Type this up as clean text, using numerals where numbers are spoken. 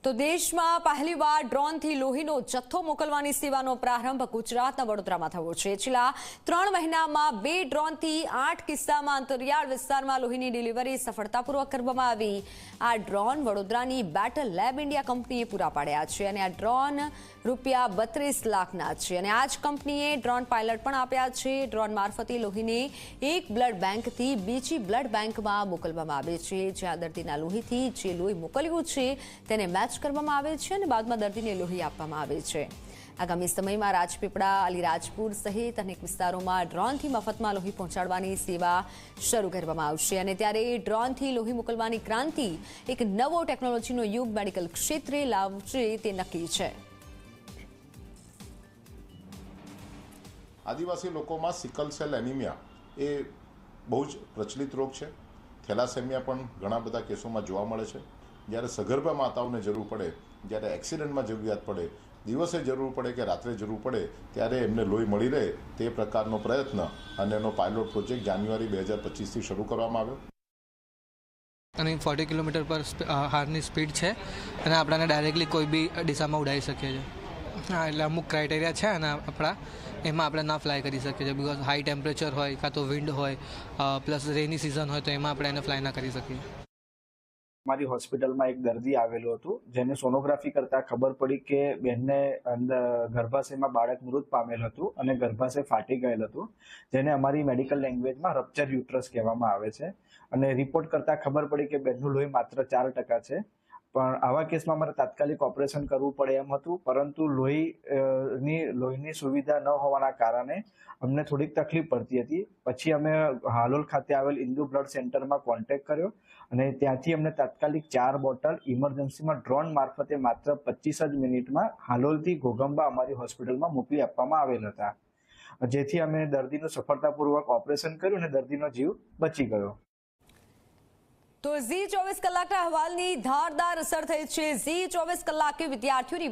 તો દેશમાં પહેલીવાર ડ્રોનથી લોહીનો જથ્થો મોકલવાની સેવાનો પ્રારંભ ગુજરાતના વડોદરામાં થયો છે। છેલ્લા 3 મહિનામાં 2 ડ્રોનથી 8 કિસ્સામાં અંતરિયાળ વિસ્તારમાં લોહીની ડિલિવરી સફળતાપૂર્વક કરવામાં આવી। આ ડ્રોન વડોદરાની બેટલ લેબ ઇન્ડિયા કંપનીએ પૂરા પાડ્યા છે અને આ ડ્રોન રૂપિયા 32 લાખના છે અને આ જ કંપનીએ ડ્રોન પાયલટ પણ આપ્યા છે। ડ્રોન મારફતે લોહીને એક બ્લડ બેંકથી બીજી બ્લડ બેંકમાં મોકલવામાં આવે છે, જ્યાં દર્દીના લોહીથી જે લોહી મોકલ્યું છે તેને મેચ કરવામાં આવે છે અને બાદમાં દર્દીને લોહી આપવામાં આવે છે। આગામી સમયમાં રાજપીપળા, અલીરાજપુર સહિત અનેક વિસ્તારોમાં ડ્રોનથી મફતમાં લોહી પહોંચાડવાની સેવા શરૂ કરવામાં આવશે અને ત્યારે ડ્રોનથી લોહી મોકલવાની ક્રાંતિ એક નવો ટેકનોલોજીનો યુગ મેડિકલ ક્ષેત્રે લાવશે તે નક્કી છે। આદિવાસી લોકોમાં સિકલ સેલ એનિમિયા એ બહુ જ પ્રચલિત રોગ છે। થેલાસેમિયા પણ ઘણા બધા કેસોમાં જોવા મળે છે। જ્યારે સગર્ભા માતાઓને જરૂર પડે, જ્યારે એક્સિડન્ટમાં જરૂરિયાત પડે, દિવસે જરૂર પડે કે રાત્રે જરૂર પડે ત્યારે એમને લોહી મળી રહે તે પ્રકારનો પ્રયત્ન અને એનો પાયલોટ પ્રોજેક્ટ જાન્યુઆરી 2025થી શરૂ કરવામાં આવ્યો। અને 40 કિલોમીટર પર હારની સ્પીડ છે અને આપણને ડાયરેક્ટલી કોઈ બી દિશામાં ઉડાવી શકીએ છીએ। હા, એટલે અમુક ક્રાઇટેરિયા છે અને એમાં આપણે ના ફ્લાય કરી શકીએ છીએ, બિકોઝ હાઈ ટેમ્પરેચર હોય કાં તો વિન્ડ હોય પ્લસ રેની સિઝન હોય તો એમાં આપણે એને ફ્લાય ના કરી શકીએ। મારી હોસ્પિટલમાં એક દર્દી આવેલું હતું, જેને સોનોગ્રાફી કરતા ખબર પડી કે બહેનને અંદર ગર્ભાશયમાં બાળક મૃત પામેલ હતું અને ગર્ભાશય ફાટી ગયેલ હતું, જેને અમારી મેડિકલ લેંગ્વેજમાં રપ્ચર યુટ્રસ કહેવામાં આવે છે। અને રિપોર્ટ કરતા ખબર પડી કે બહેનનું લોહી માત્ર 4% છે, પણ આવા કેસમાં મારે તાત્કાલિક ઓપરેશન કરવું પડે એમ હતું, પરંતુ લોહીની સુવિધા ન હોવાના કારણે અમને થોડીક તકલીફ પડતી હતી। પછી અમે હાલોલ ખાતે આવેલ ઇન્દુ બ્લડ સેન્ટરમાં કોન્ટેક્ટ કર્યો અને ત્યાંથી અમને તાત્કાલિક 4 બોટલ ઇમરજન્સીમાં ડ્રોન મારફતે માત્ર 25 જ મિનિટમાં હાલોલથી ઘોઘંબા અમારી હોસ્પિટલમાં મોકલી આપવામાં આવેલ હતા, જેથી અમે દર્દીનું સફળતાપૂર્વક ઓપરેશન કર્યું અને દર્દીનો જીવ બચી ગયો। તો ઝી 24 કલાકના અહેવાલની ધારદાર અસર થઈ છે। ઝી 24 કલાકે વિદ્યાર્થીઓની